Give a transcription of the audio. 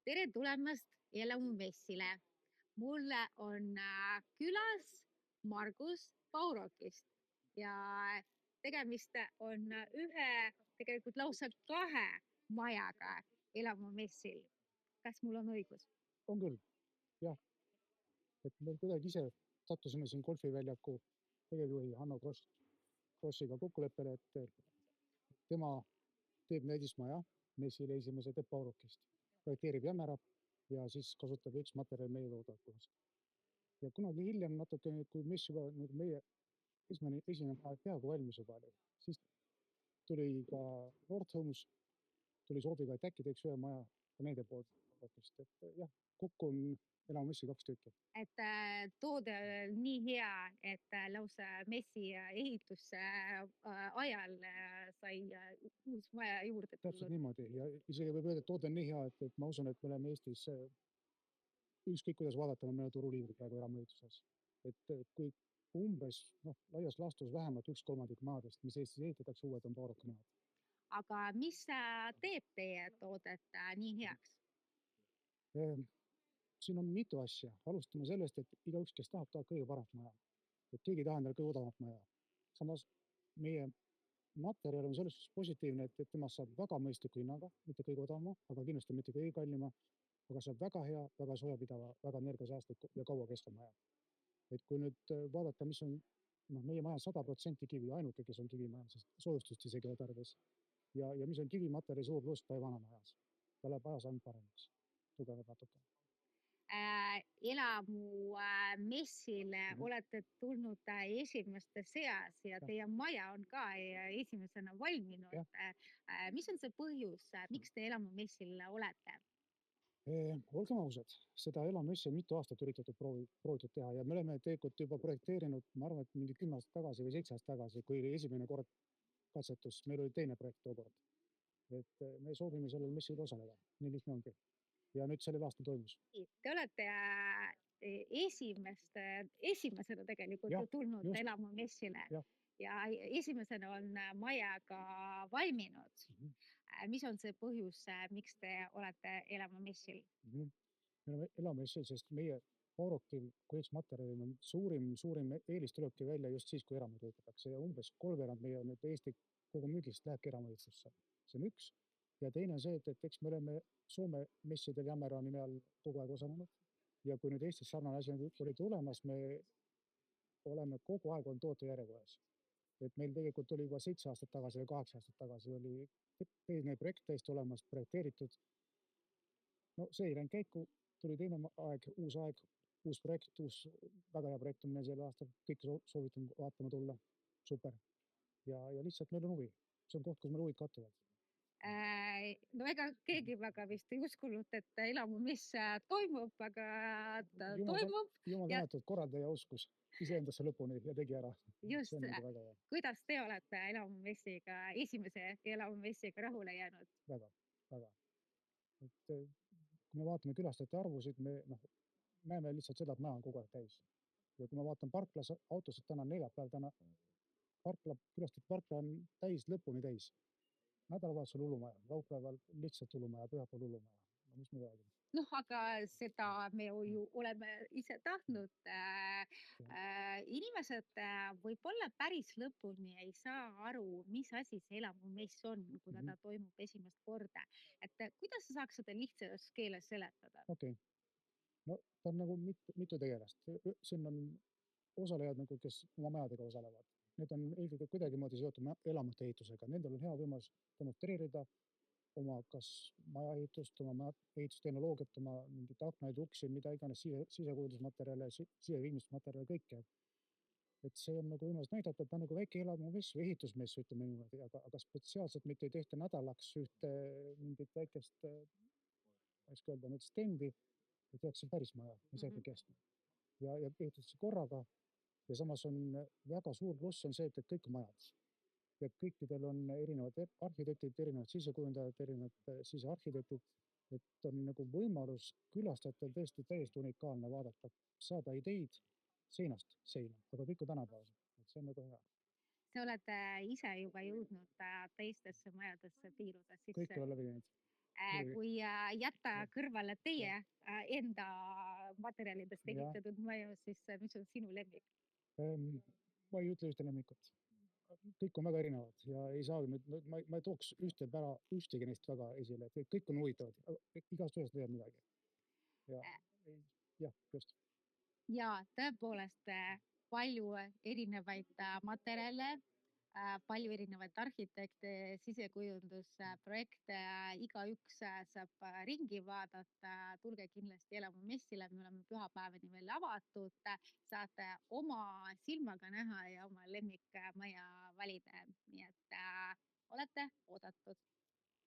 Tere tulemast Elamumessile. Mul on külas Margus Paurokist ja tegemist on tegelikult lausa 2 majaga Elamumessil. Kas mul on õigus? On küll, jah. Et me kuidagi ise sattusime siin golfiväljaku tegevjuhi Hanno Krossiga kokkuleppele, et tema teeb näidismaja messile esimese teeb Paurokist, projekteerib jämerab ja siis kasutab üks materjal meie toodakust. Ja kunagi hiljem natukene, kui mess juba meie esimene peaaegu valmis juba oli, siis tuli ka Nordhomes, tuli sooviga, et äkki teeks ühe maja nende poolt. Et jah, kokku on Elamumessi 2 tükki. Et toode on nii hea, et lausa messi ehituse ajal sai uus maja juurde Täpselt tulnud. niimoodi ja isegi võib öelda, et toode on nii hea, et ma usun, et me oleme Eestis ükskõik kuidas vaadata, me oleme turuliidrid praegu elamehituses. Et kui umbes laias laastus vähemalt 1/3 maadest, mis Eestis ehitatakse, uued on Pauroki maad. Aga mis teeb teie toodet nii heaks? Siin on mitu asja. Alustame sellest, et igaüks, kes tahab kõige paremat maja. Et keegi ei taha endale kõige odavamat maja. Samas meie materjal on selles positiivne, et temast saab väga mõistliku hinnaga, mitte kõige odavama, aga kindlasti mitte kõige kallima, aga saab väga hea, väga soojapidava, väga energiasäästliku ja kaua kestva maja. Et kui nüüd vaadata, mis on meie maja 100% kivi, ainuke, kes on kivimaja, sest soojustust isegi ei ole tarvis. Ja mis on kivimaterjali suur pluss, ta ei vana majas. Ta läheb ajas ainult paremaks, tugevab natuke. Elamumessile olete tulnud esimeste seas ja teie maja on ka esimesena valminud. Mis on see põhjus, miks te Elamumessil olete? Olgem ausad, seda Elamumessi mitu aastat üritatud proovitud teha ja me oleme tegelikult juba projekteerinud, ma arvan, et mingi 10 aastat tagasi või 7 aastat tagasi, kui oli esimene kord katsetus, meil oli teine projekt tookord. Et me soovime sellel messil osaleda, nii lihtne ongi. Ja nüüd sellel aastal toimus. Te olete esimesena tegelikult tulnud Elamumessile ja esimesena on maja ka valminud. Mis on see põhjus, miks te olete Elamumessil? Me oleme Elamumessil, sest meie Paurokil kui üks materjalil on suurim eelis tulebki välja just siis, kui eramuid ehitatakse ja umbes 3/4 meie nüüd Eesti kogu müügist lähebki eramuehitusse. See on üks. Ja teine on see, et eks me oleme Soome messidel Jämera nime all kogu aeg osalenud. Ja kui nüüd Eestis sarnane asi oli tulemas, me oleme kogu aeg on toote järjekorras. Et meil tegelikult oli juba 7 aastat tagasi või 8 aastat tagasi oli teine projekt täiesti olemas, projekteeritud. No see ei läinud käiku, tuli teine aeg, uus projekt, väga hea projekt on meil sel aastal, kõik soovitan vaatama tulla, super. Ja lihtsalt meil on huvi, see on koht, kus meil huvid kattuvad. No ega keegi väga vist ei uskunud, et Elamumess toimub, aga ta toimub. Jumal tänatud, korraldaja uskus iseendasse lõpuni ja tegi ära. Just, kuidas te olete Elamumessiga, esimese Elamumessiga rahule jäänud? Väga. Et kui me vaatame külastajate arvusid, me näeme lihtsalt seda, et maja on kogu aeg täis. Ja kui ma vaatan parklas autosid täna neljapäev, külastajate parkla on täis, lõpuni täis. Nädalavahetusel hullumaja, laupäeval lihtsalt hullumaja, pühapäeval hullumaja. Mis me räägime? Aga seda me ju oleme ise tahtnud. Inimesed võib-olla päris lõpuni ei saa aru, mis asi see Elamumess on, kuna ta toimub esimest korda. Et kuidas sa saaks seda lihtsas keeles seletada? Okei. No ta on nagu mitu tegelast. Siin on osalejad, kes oma majadega osalevad. Need on eelkõige kuidagimoodi seotud elamute ehitusega. Nendel on hea võimalus demonstreerida oma kas maja ehitust, oma ehitustehnoloogiat, oma mingit aknaid, uksi, mida iganes, sisekujundusmaterjale, siseviimistmaterjale, kõike. Et see on nagu võimalus näidata, et ta on nagu väike elamumess või ehitusmess, ütleme niimoodi, aga spetsiaalselt mitte ei tehta nädalaks ühte mingit väikest, stendi, ja tehakse päris maja, mis jääbki kestma. Ja ehitatakse korraga ja samas on väga suur pluss on see, et kõik majad. Ja kõikidel on erinevad arhitektid, erinevad sisekujundajad, erinevad sisearhitektid, et on nagu võimalus külastajatel tõesti täiesti unikaalne vaadata, saada ideid seinast seina, aga kõik on tänapäeval, et see on nagu hea. Sa olete ise juba jõudnud teistesse majadesse piiruda. Kõik ei ole läbi käinud. muidugi. kui jätta Jah, kõrvale teie jah, enda materjalidest jah. ehitatud maju, siis mis on sinu lemmik? Ma ei ütle ühte lemmikut. Kõik on väga erinevad ja ei saagi nüüd, ma ei tooks ühtegi neist väga esile, et kõik on huvitavad, igast ühest leiab midagi. Ja, jah, just. Ja tõepoolest palju erinevaid materjale, palju erinevaid arhitekte, sisekujundusprojekte, igaüks saab ringi vaadata. Tulge kindlasti Elamu messile, me oleme pühapäevani veel avatud, saate oma silmaga näha ja oma lemmikmaja valida, nii et olete oodatud.